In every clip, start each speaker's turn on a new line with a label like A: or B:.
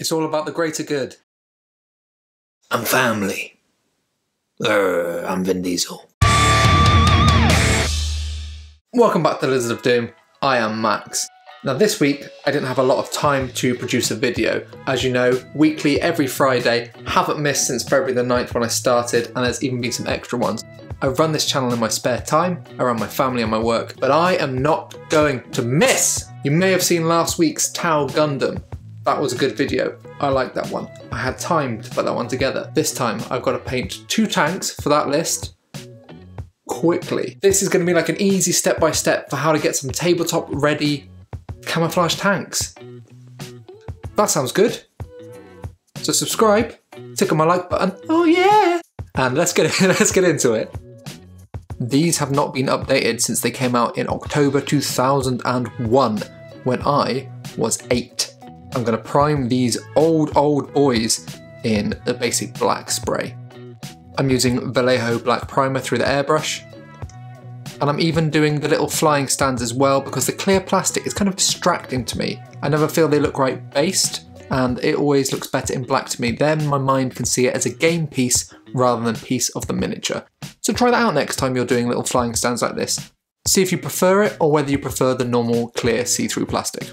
A: It's all about the greater good.
B: I'm family. I'm Vin Diesel.
A: Welcome back to Lizard of Doom. I am Max. Now this week, I didn't have a lot of time to produce a video. As you know, weekly, every Friday, haven't missed since February the 9th when I started, and there's even been some extra ones. I run this channel in my spare time, around my family and my work, but I am not going to miss! You may have seen last week's Tau Gundam. That was a good video. I liked that one. I had time to put that one together. This time, I've got to paint 2 tanks for that list quickly. This is going to be like an easy step-by-step for how to get some tabletop ready camouflage tanks. That sounds good. So subscribe, tick on my like button. Oh yeah! And let's get into it. These have not been updated since they came out in October 2001, when I was 8. I'm going to prime these old boys in the basic black spray. I'm using Vallejo black primer through the airbrush. And I'm even doing the little flying stands as well because the clear plastic is kind of distracting to me. I never feel they look right based, and it always looks better in black to me. Then my mind can see it as a game piece rather than piece of the miniature. So try that out next time you're doing little flying stands like this. See if you prefer it or whether you prefer the normal clear see-through plastic.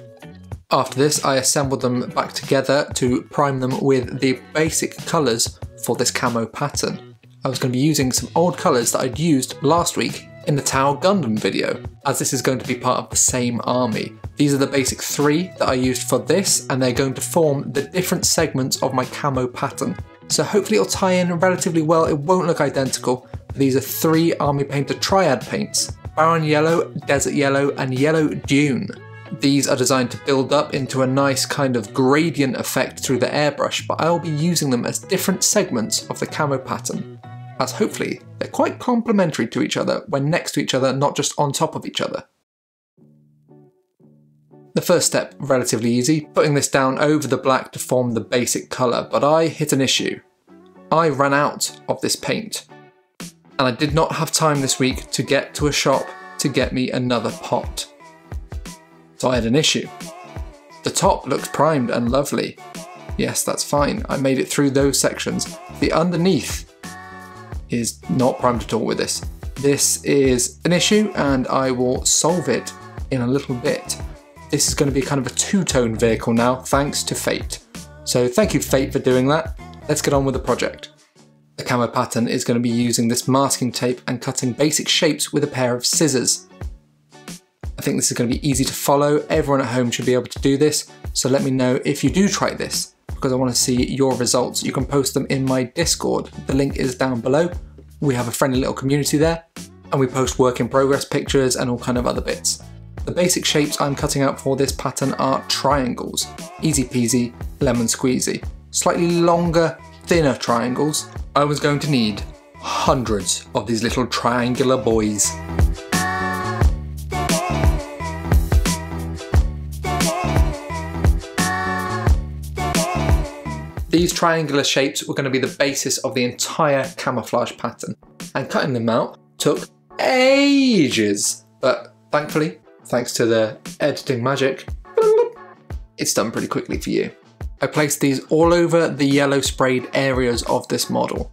A: After this, I assembled them back together to prime them with the basic colours for this camo pattern. I was going to be using some old colours that I'd used last week in the Tau Gundam video, as this is going to be part of the same army. These are the basic 3 that I used for this, and they're going to form the different segments of my camo pattern. So hopefully it'll tie in relatively well. It won't look identical. These are 3 Army Painter Triad paints: Barren Yellow, Desert Yellow, and Yellow Dune. These are designed to build up into a nice kind of gradient effect through the airbrush, but I'll be using them as different segments of the camo pattern, as hopefully they're quite complementary to each other when next to each other, not just on top of each other. The first step, relatively easy, putting this down over the black to form the basic colour, but I hit an issue. I ran out of this paint, and I did not have time this week to get to a shop to get me another pot. So I had an issue. The top looks primed and lovely. Yes, that's fine. I made it through those sections. The underneath is not primed at all with this. This is an issue and I will solve it in a little bit. This is going to be kind of a 2-tone vehicle now, thanks to Fate. So thank you, Fate, for doing that. Let's get on with the project. The camo pattern is going to be using this masking tape and cutting basic shapes with a pair of scissors. I think this is going to be easy to follow. Everyone at home should be able to do this, so let me know if you do try this, because I want to see your results. You can post them in my Discord. The link is down below. We have a friendly little community there, and we post work in progress pictures and all kind of other bits. The basic shapes I'm cutting out for this pattern are triangles. Easy peasy, lemon squeezy. Slightly longer, thinner triangles. I was going to need hundreds of these little triangular boys. These triangular shapes were going to be the basis of the entire camouflage pattern, and cutting them out took ages, but thankfully, thanks to the editing magic, it's done pretty quickly for you. I placed these all over the yellow sprayed areas of this model.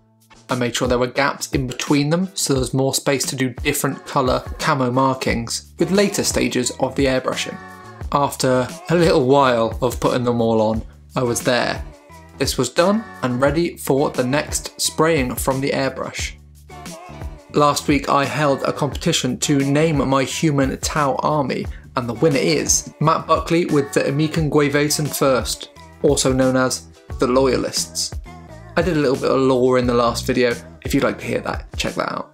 A: I made sure there were gaps in between them so there's more space to do different colour camo markings with later stages of the airbrushing. After a little while of putting them all on, I was there. This was done and ready for the next spraying from the airbrush. Last week I held a competition to name my human Tau army, and the winner is Matt Buckley with the Amikan Guevason First, also known as the Loyalists. I did a little bit of lore in the last video. If you'd like to hear that, check that out.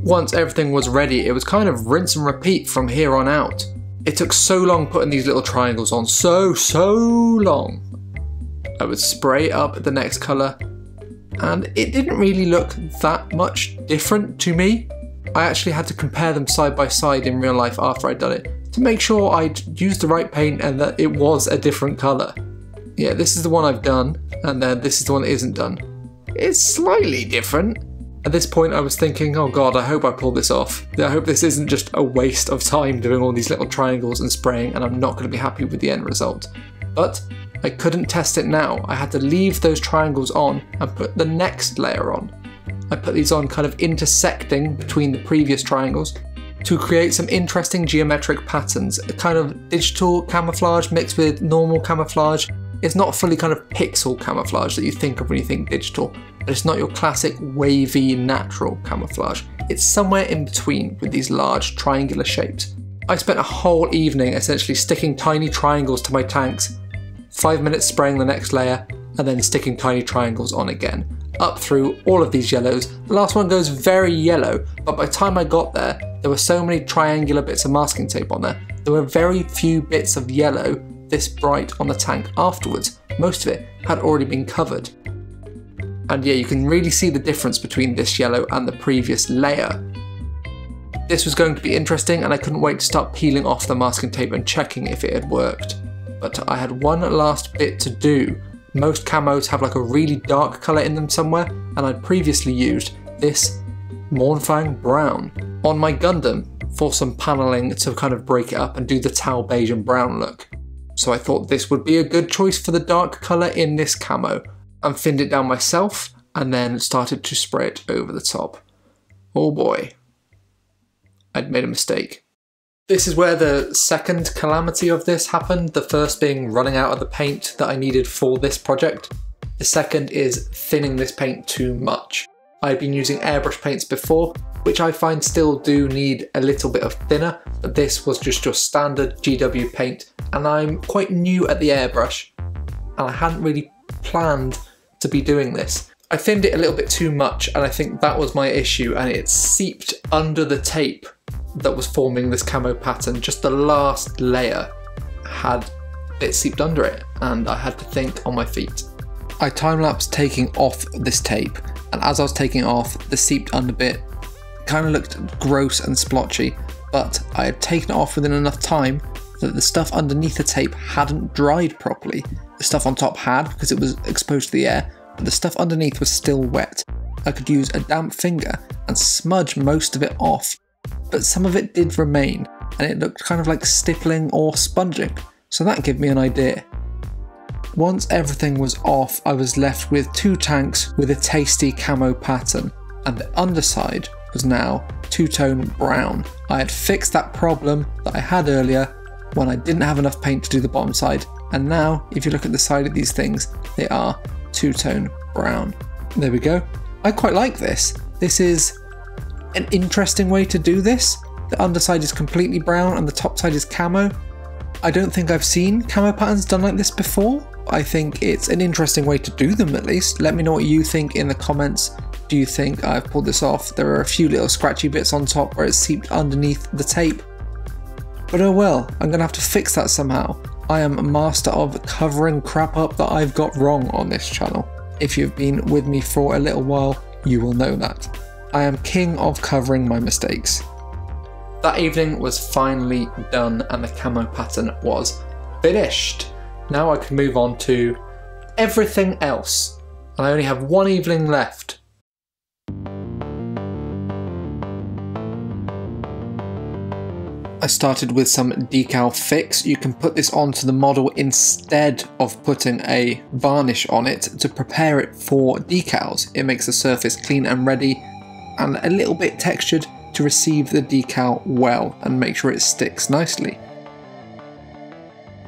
A: Once everything was ready, it was kind of rinse and repeat from here on out. It took so long putting these little triangles on, so long. I would spray up the next colour, and it didn't really look that much different to me. I actually had to compare them side by side in real life after I'd done it, to make sure I'd used the right paint and that it was a different colour. Yeah, this is the one I've done, and then this is the one that isn't done. It's slightly different, At this point I was thinking, oh god, I hope I pull this off. I hope this isn't just a waste of time doing all these little triangles and spraying and I'm not going to be happy with the end result. But I couldn't test it now. I had to leave those triangles on and put the next layer on. I put these on kind of intersecting between the previous triangles to create some interesting geometric patterns, a kind of digital camouflage mixed with normal camouflage. It's not fully kind of pixel camouflage that you think of when you think digital, but it's not your classic wavy natural camouflage. It's somewhere in between with these large triangular shapes. I spent a whole evening essentially sticking tiny triangles to my tanks, 5 minutes spraying the next layer, and then sticking tiny triangles on again, up through all of these yellows. The last one goes very yellow, but by the time I got there were so many triangular bits of masking tape on there. There were very few bits of yellow this bright on the tank afterwards. Most of it had already been covered. And yeah, you can really see the difference between this yellow and the previous layer. This was going to be interesting and I couldn't wait to start peeling off the masking tape and checking if it had worked. But I had one last bit to do. Most camos have like a really dark colour in them somewhere, and I'd previously used this Mournfang brown on my Gundam for some panelling to kind of break it up and do the Tau beige and brown look. So I thought this would be a good choice for the dark colour in this camo, and thinned it down myself and then started to spray it over the top. Oh boy, I'd made a mistake. This is where the second calamity of this happened, the first being running out of the paint that I needed for this project. The second is thinning this paint too much. I've been using airbrush paints before, which I find still do need a little bit of thinner, but this was just your standard GW paint, and I'm quite new at the airbrush, and I hadn't really planned to be doing this. I thinned it a little bit too much, and I think that was my issue, and it seeped under the tape that was forming this camo pattern. Just the last layer had it seeped under it, and I had to think on my feet. I time-lapsed taking off this tape, and as I was taking off, the seeped under bit kind of looked gross and splotchy, but I had taken it off within enough time that the stuff underneath the tape hadn't dried properly. The stuff on top had, because it was exposed to the air, but the stuff underneath was still wet. I could use a damp finger and smudge most of it off, but some of it did remain, and it looked kind of like stippling or sponging, so that gave me an idea. Once everything was off, I was left with two tanks with a tasty camo pattern, and the underside was now two-tone brown. I had fixed that problem that I had earlier when I didn't have enough paint to do the bottom side, and now if you look at the side of these things, they are two-tone brown. There we go. I quite like this. This is an interesting way to do this. The underside is completely brown and the top side is camo. I don't think I've seen camo patterns done like this before. I think it's an interesting way to do them at least. Let me know what you think in the comments. Do you think I've pulled this off? There are a few little scratchy bits on top where it's seeped underneath the tape. But oh well, I'm gonna have to fix that somehow. I am a master of covering crap up that I've got wrong on this channel. If you've been with me for a little while, you will know that. I am king of covering my mistakes. That evening was finally done and the camo pattern was finished. Now I can move on to everything else, and I only have one evening left. I started with some decal fix. You can put this onto the model instead of putting a varnish on it to prepare it for decals. It makes the surface clean and ready and a little bit textured to receive the decal well and make sure it sticks nicely.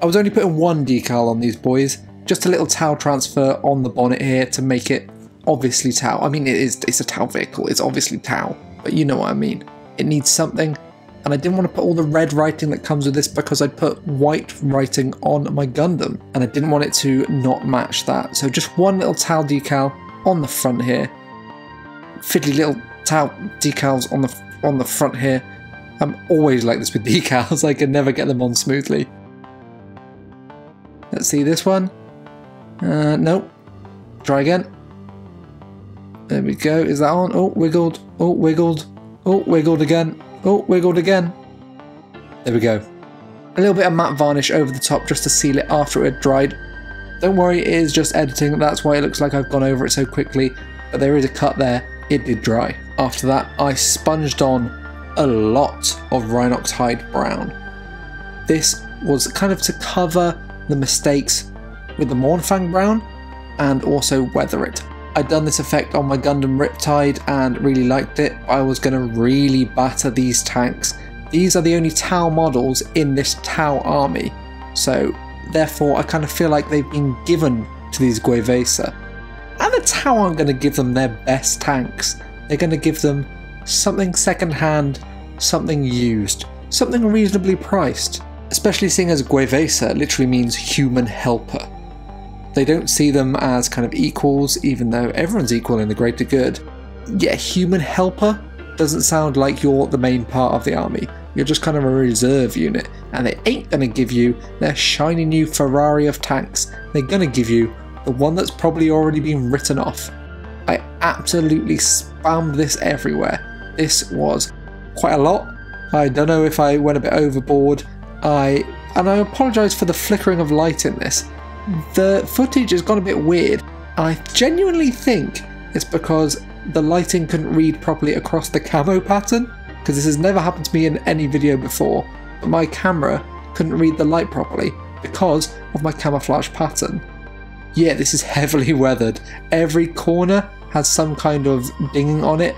A: I was only putting one decal on these boys, just a little Tau transfer on the bonnet here to make it obviously Tau. I mean, it's a Tau vehicle, it's obviously Tau, but you know what I mean. It needs something, and I didn't want to put all the red writing that comes with this because I'd put white writing on my Gundam, and I didn't want it to not match that. So just one little Tau decal on the front here, fiddly little Tau decals on the front here. I'm always like this with decals, I can never get them on smoothly. Let's see this one. Nope. Try again. There we go. Is that on? Oh, wiggled. Oh, wiggled. Oh, wiggled again. Oh, wiggled again. There we go. A little bit of matte varnish over the top just to seal it after it had dried. Don't worry, it is just editing. That's why it looks like I've gone over it so quickly. But there is a cut there it did dry. After that, I sponged on a lot of Rhinox Hide Brown. This was kind of to cover the mistakes with the Mournfang Brown and also weather it. I'd done this effect on my Gundam Riptide and really liked it. I was going to really batter these tanks. These are the only Tau models in this Tau army, so therefore I kind of feel like they've been given to these Guevesa. And the Tau aren't going to give them their best tanks. They're going to give them something second-hand, something used, something reasonably priced. Especially seeing as Guevesa literally means human helper. They don't see them as kind of equals, even though everyone's equal in the greater good. Yeah, human helper doesn't sound like you're the main part of the army. You're just kind of a reserve unit, and they ain't going to give you their shiny new Ferrari of tanks. They're going to give you the one that's probably already been written off. I absolutely spammed this everywhere. This was quite a lot. I don't know if I went a bit overboard. I apologise for the flickering of light in this. The footage has gone a bit weird. I genuinely think it's because the lighting couldn't read properly across the camo pattern, because this has never happened to me in any video before, but my camera couldn't read the light properly because of my camouflage pattern. Yeah, this is heavily weathered. Every corner has some kind of dinging on it.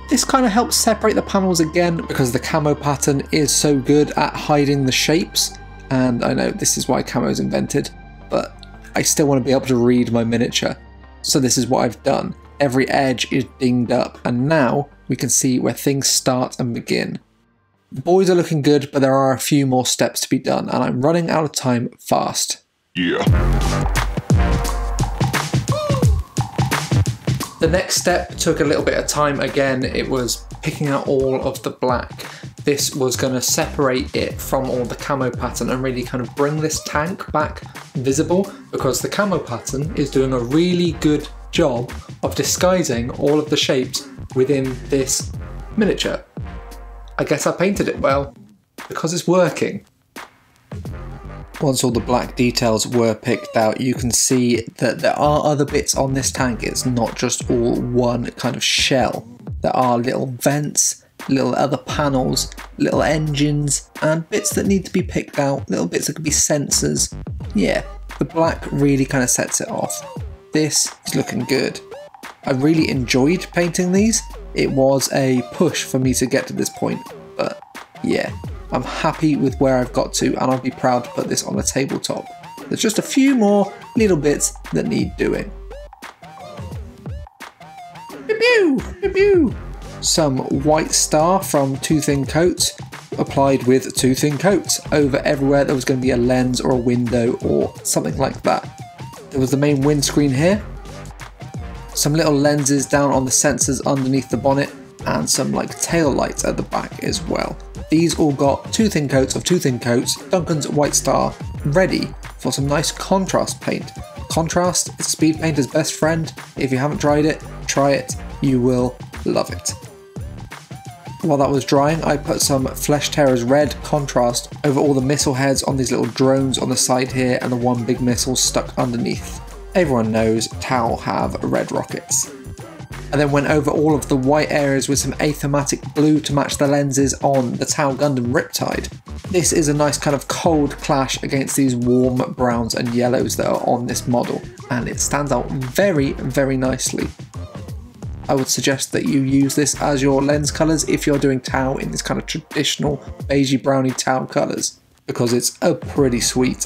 A: This kind of helps separate the panels again because the camo pattern is so good at hiding the shapes, and I know this is why camo is invented, but I still want to be able to read my miniature. So this is what I've done. Every edge is dinged up, and now we can see where things start and begin. The boys are looking good, but there are a few more steps to be done, and I'm running out of time fast.
C: Yeah.
A: The next step took a little bit of time again. It was picking out all of the black. This was going to separate it from all the camo pattern and really kind of bring this tank back visible, because the camo pattern is doing a really good job of disguising all of the shapes within this miniature. I guess I painted it well because it's working. Once all the black details were picked out, you can see that there are other bits on this tank. It's not just all one kind of shell. There are little vents, little other panels, little engines, and bits that need to be picked out, little bits that could be sensors. Yeah, the black really kind of sets it off. This is looking good. I really enjoyed painting these. It was a push for me to get to this point, but yeah, I'm happy with where I've got to, and I'll be proud to put this on a tabletop. There's just a few more little bits that need doing. Pew pew, pew pew. Some white star from Two Thin Coats applied with Two Thin Coats over everywhere there was going to be a lens or a window or something like that. There was the main windscreen here, some little lenses down on the sensors underneath the bonnet, and some like tail lights at the back as well. These all got Two Thin Coats of Two Thin Coats, Duncan's White Star, ready for some nice contrast paint. Contrast is speed painter's best friend. If you haven't tried it, try it. You will love it. While that was drying, I put some Flesh Terror's red contrast over all the missile heads on these little drones on the side here, and the one big missile stuck underneath. Everyone knows Tau have red rockets. I then went over all of the white areas with some athematic blue to match the lenses on the Tau Gundam Riptide. This is a nice kind of cold clash against these warm browns and yellows that are on this model, and it stands out very, very nicely. I would suggest that you use this as your lens colours if you're doing Tau in this kind of traditional beigey browny Tau colours, because it's a pretty sweet.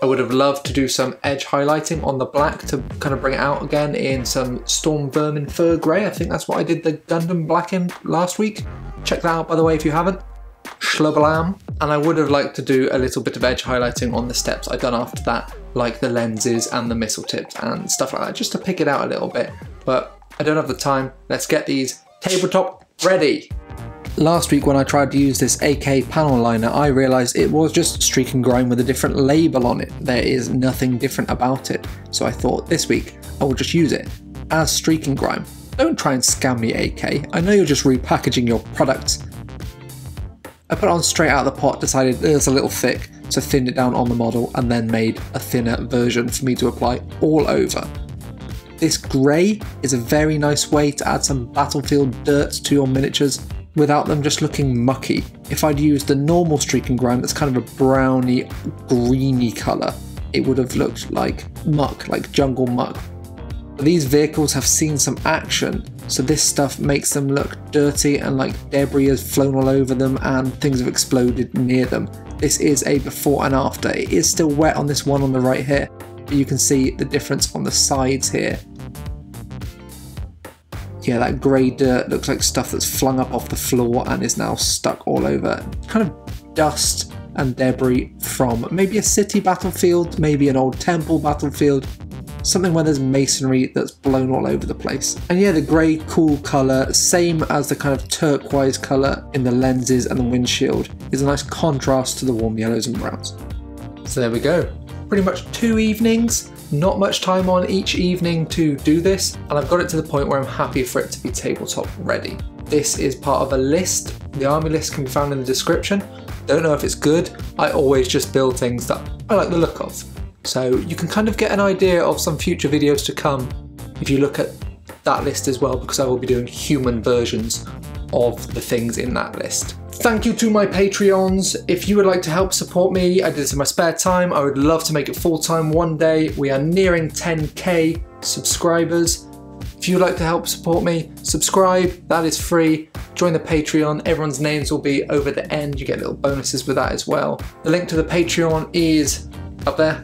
A: I would have loved to do some edge highlighting on the black to kind of bring it out again in some Storm Vermin Fur Grey. I think that's what I did the Gundam black in last week. Check that out by the way if you haven't. Shlubbalam. And I would have liked to do a little bit of edge highlighting on the steps I'd done after that, like the lenses and the missile tips and stuff like that, just to pick it out a little bit. But I don't have the time. Let's get these tabletop ready. Last week when I tried to use this AK panel liner, I realised it was just Streak and Grime with a different label on it. There is nothing different about it. So I thought this week I will just use it as Streak and Grime. Don't try and scam me, AK. I know you're just repackaging your products. I put it on straight out of the pot, decided it was a little thick, so thinned it down on the model and then made a thinner version for me to apply all over. This grey is a very nice way to add some battlefield dirt to your miniatures without them just looking mucky. If I'd used the normal streak and grime that's kind of a browny, greeny colour, it would have looked like muck, like jungle muck. But these vehicles have seen some action, so this stuff makes them look dirty and like debris has flown all over them and things have exploded near them. This is a before and after. It is still wet on this one on the right here, but you can see the difference on the sides here. Yeah, that grey dirt looks like stuff that's flung up off the floor and is now stuck all over. Kind of dust and debris from maybe a city battlefield, maybe an old temple battlefield, something where there's masonry that's blown all over the place. And yeah, the grey cool colour, same as the kind of turquoise colour in the lenses and the windshield, is a nice contrast to the warm yellows and browns. So there we go. Pretty much 2 evenings. Not much time on each evening to do this, and I've got it to the point where I'm happy for it to be tabletop ready. This is part of a list. The army list can be found in the description. Don't know if it's good. I always just build things that I like the look of. So you can kind of get an idea of some future videos to come if you look at that list as well, because I will be doing human versions of the things in that list. Thank you to my Patreons. If you would like to help support me, I did this in my spare time. I would love to make it full-time one day. We are nearing 10k subscribers. If you would like to help support me, subscribe, that is free. Join the Patreon, everyone's names will be over the end. You get little bonuses with that as well. The link to the Patreon is up there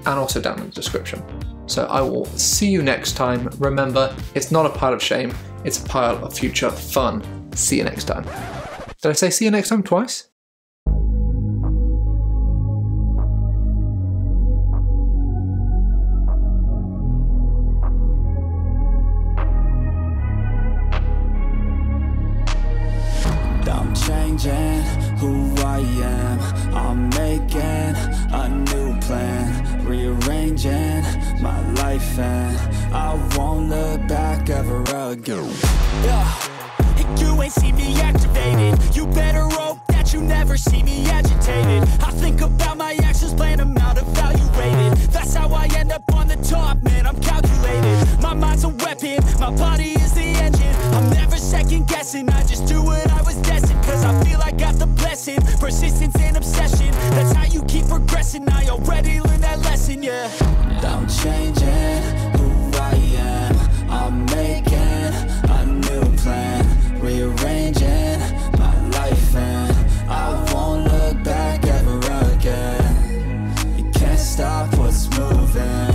A: and also down in the description. So I will see you next time. Remember, it's not a pile of shame, it's a pile of future fun. See you next time. Did I say see you next time twice?
C: I'm changing who I am. I'm making a new plan, rearranging my life, and I won't look back ever again. Yeah. You ain't see me activated. You better hope that you never see me agitated. I think about my actions, plan them out, evaluated. That's how I end up on the top, man, I'm calculated. My mind's a weapon, my body is the engine. I'm never second guessing, I just do what I was destined. Cause I feel I got the blessing, persistence and obsession. That's how you keep progressing, I already learned that lesson, yeah. I'm changing who I am. I'm making a new plan, rearranging my life, and I won't look back ever again. You can't stop what's moving.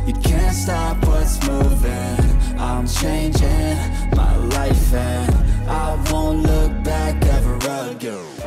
C: You can't stop what's moving. I'm changing my life, and I won't look back ever again.